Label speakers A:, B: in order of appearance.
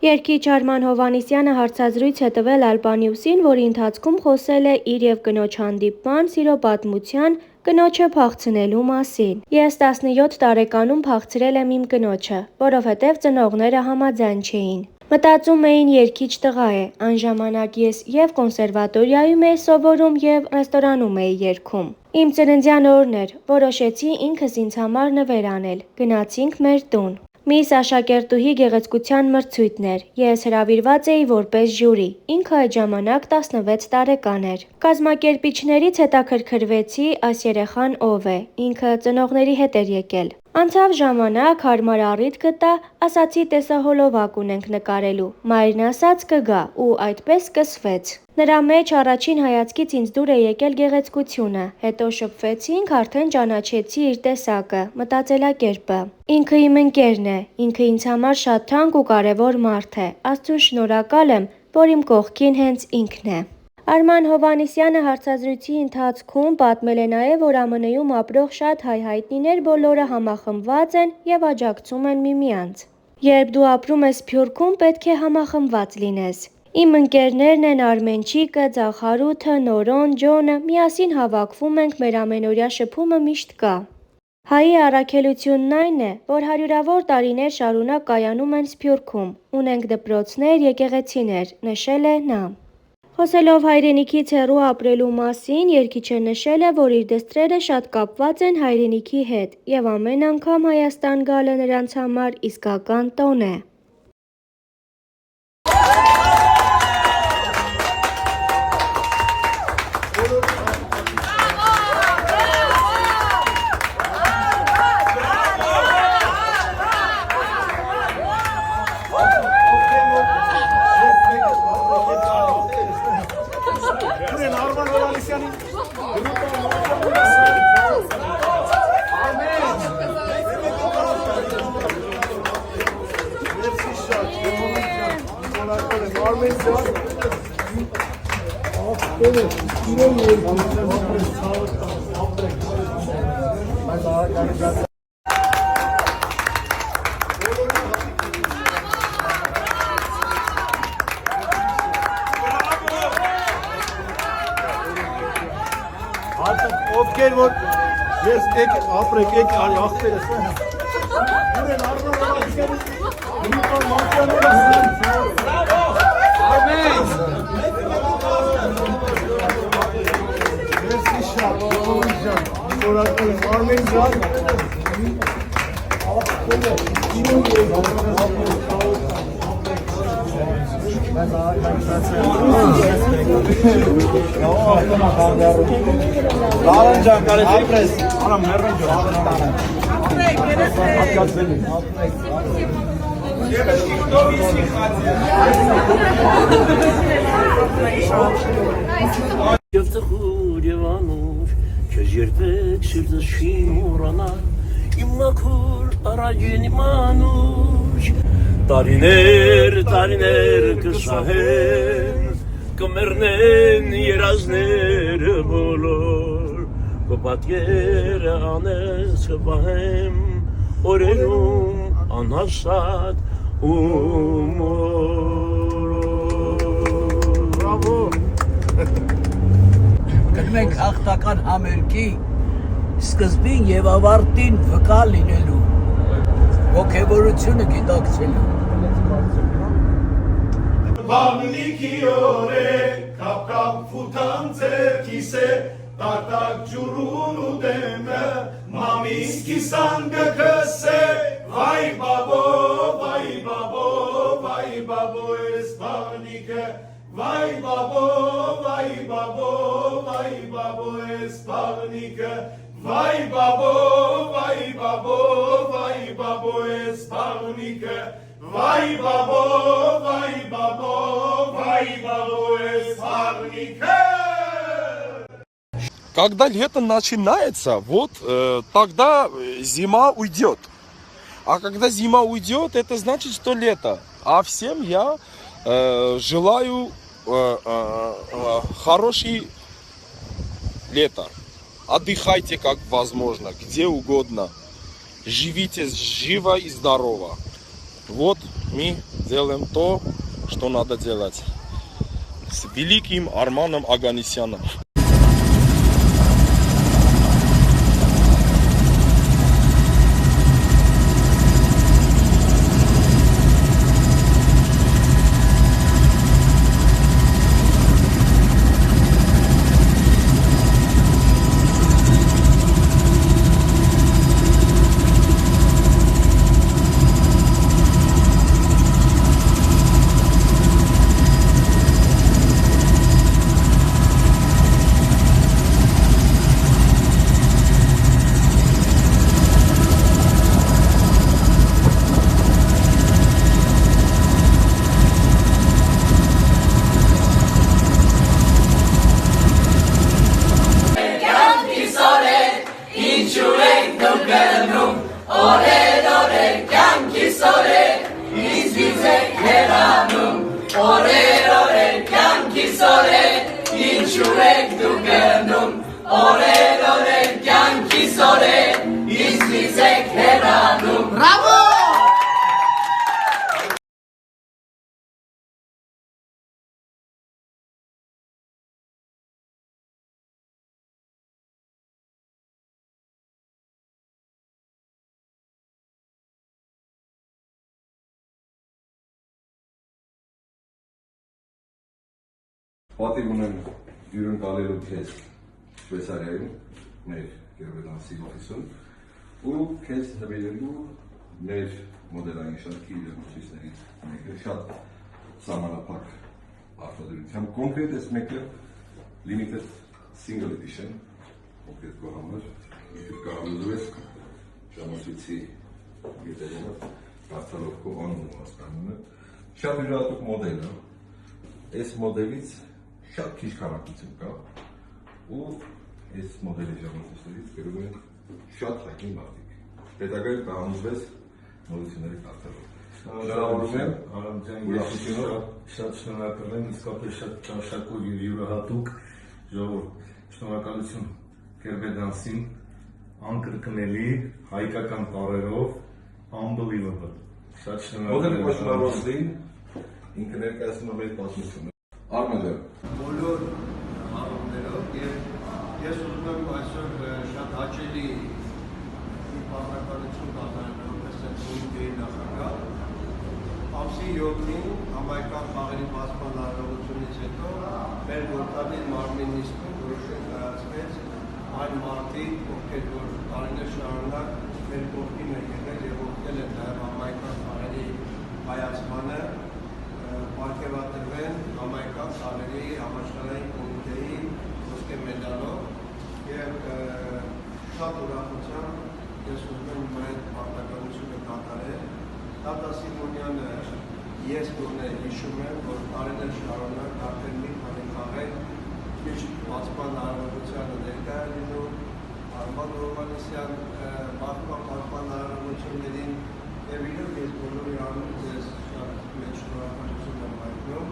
A: Երգիչ Արման Հովհաննիսյանը հարցազրույց է տվել Ալպանիուսին, որի ընթացքում խոսել է իր և կնոջ հանդիպման, սիրո պատմության, կնոջը փախցնելու մասին։ Ես 17 տարեկանում փախցրել եմ իմ կնոջը, որովհետև ծնողները համաձայն չէին։ Մտածում էին երգիչ տղա է, այն ժամանակ ես և կոնսերվատորիայում էի սովորում և ռեստորանում էի երգում։ Իմ ծննդյան օրն էր, որոշեցի ինքս ինձ համար նվեր անել, գնացինք մեր տուն։ Միս աշակերտուհի գեղեցկության մրցույթն էր, ես հրավիրված էի որպես ժյուրի, ինքը այդ ժամանակ 16 տարեկան էր։ Կազմակերպիչներից հետաքրքրվեցի այս երեխան ով է, ինքը ծնողների հետ էր եկել։ Անցավ ժամանակ, հարմար առիթ գտա, ասացի տեսահոլովակ ունենք նկարելու, մայրն ասաց կգա ու այդպես սկսվեց։ Նրա մեջ առաջին հայացքից ինձ դուր է եկել գեղեցկությունը, հետո շփվեցինք, արդեն ճանաչեցի իր տեսակը, մտածելակերպը։ Ինքը իմ ընկերն է, ինքը ինձ համար շատ թանկ ու կարևոր մարդ է, Աստծուն շնորհակալ եմ, որ իմ կողքին հենց ինքն է։ Արման Հովհաննիսյանը հարցազրույցի ընթացքում պատմել է նաև, որ ԱՄՆ-ում ապրող շատ հայ հայտնիներ բոլորը համախմբված են և աջակցում են միմյանց։ Երբ դու ապրում ես Սփյուռքում, պետք է համախմբված լինես։ Իմ ընկերներն են Արմենչիկը, Ձախարութը, Նորոն, Ջոնը, միասին հավաքվում ենք, մեր ամենօրյա շփումը միշտ կա։ Հայի առաքելությունն այն է, որ հարյուրավոր տարիներ շարունակ կայանում են Սփյուռքում, ունենք դպրոցներ, եկեղեցիներ, նշել է նա։ Խոսելով հայրենիքից հեռու ապրելու մասին, երգիչը նշել է, որ իր դստրերը շատ կապված են հայրենիքի հետ և ամեն անգամ Հայաստան գալը նրանց համար իսկական տոն է։
B: Ովքեր որ ես եք ապրեք եք ախպերս Ուրեն Արման Հովհաննիսյանի Նիկոլ Մերսի շատ Արմեն ջան Լարան ջան, կարես ապրես, անամ մերվեն ջան, ապրեք,
C: Եվ տխուր և անուր, քեզ երբեք սիրտս չի մոռանա, իմ մաքուր առաջին իմ անուր, տարիներ կսահեն, կմեռնեն երազները բոլոր, կպատկերը անես կպահեմ, օրերում անհասատ ու մոր։
B: Բրավո։
D: Գնում ենք հաղթական համերգի սկզբին և ավարտին վկա լինելու, ոգևորությունը գիտակցելու։
E: Բավնիքի օր է, կապ ֆուտան ձերքիս է, տակ ջուրուն ու դեմը, մամիս կիսան գքս է, վայ բաբո, ես բավնիքը, վայ բաբո, ես բավնիքը, վայ բաբո, ես բավնիքը, Վայ բաբո, ես բավնիքը։
F: Когда лето начинается, вот тогда зима уйдет. А когда зима уйдет, это значит, что лето. А всем я желаю хорошее лето. Отдыхайте как возможно, где угодно. Живите живо и здорово. вот мы делаем то, что надо делать. С великим Арманом Оганесяном.
G: Պատիվ ունեմ յուրն տալելու քեզ Շվեյցարիայում, մեր գերբերանսի օֆիսում, ու քեզ նվիրելու մեր մոդելային շարքի իրավունքներից մեկը շատ սահմանափակ արտադրությամբ, կոնկրետ այս մեկը limited single edition, կոնկրետ քո համար, եթե կարողանում ես ժամացույցի գետերով կարծալով քո անունը հասկանումը, շատ յուրահատուկ մոդել է, այս մոդելից շատ քիչ քանակություն կա ու այս մոդելի ժամանակներից գրում են շատ հայտնի մարդիկ։ Հետագայում կհամոզվես նորությունների կարծալով։ Շնորհավորում եմ, Արամ ջան, ես շատ շնորհակալ եմ, իսկապես շատ ճաշակով եւ յուրահատուկ ժողովուրդ։ Շնորհակալություն Գերբերանսին, անկրկնելի հայկական բառերով, unbelievable։ Շատ շնորհակալ եմ։ Մոդել ինքը ներկայացնում է մեր պատմությունը։ Արման ջան,
H: բոլոր հարումներով եւ ես ուզում եմ այսօր շատ հաճելի պարզականություն կատարել որպես Ուկրաինայի նախագահ ամսի 7-ին համայնքական խաղերի բացման արարողությունից հետո մեր գործադիր մարմին նիստում որոշում կայացվեց այն մարդիկ, ովքեր որ տարիներ շարունակ մեր կողքին են եղել եւ օգնել են նաեւ համայնքական խաղերի կայացմանը պարգևատրվեն համայնքական խաղերի համաշխարհային կոմիտեի ոսկե մեդալով եւ շատ ուրախությամբ ես ուզում եմ այդ պարտականությունը կատարել։ Տատա Սիմոնյանը ես գոնե հիշում եմ, որ տարիներ շարունակ արդեն մի քանի խաղեր միշտ բացման արարողությանը ներկա է լինում, Արման Հովհաննիսյան բացման արարողություններին եւ իրոք ես բոլորի անունից ես շատ մեծ շնորհակալություն եմ հայտնում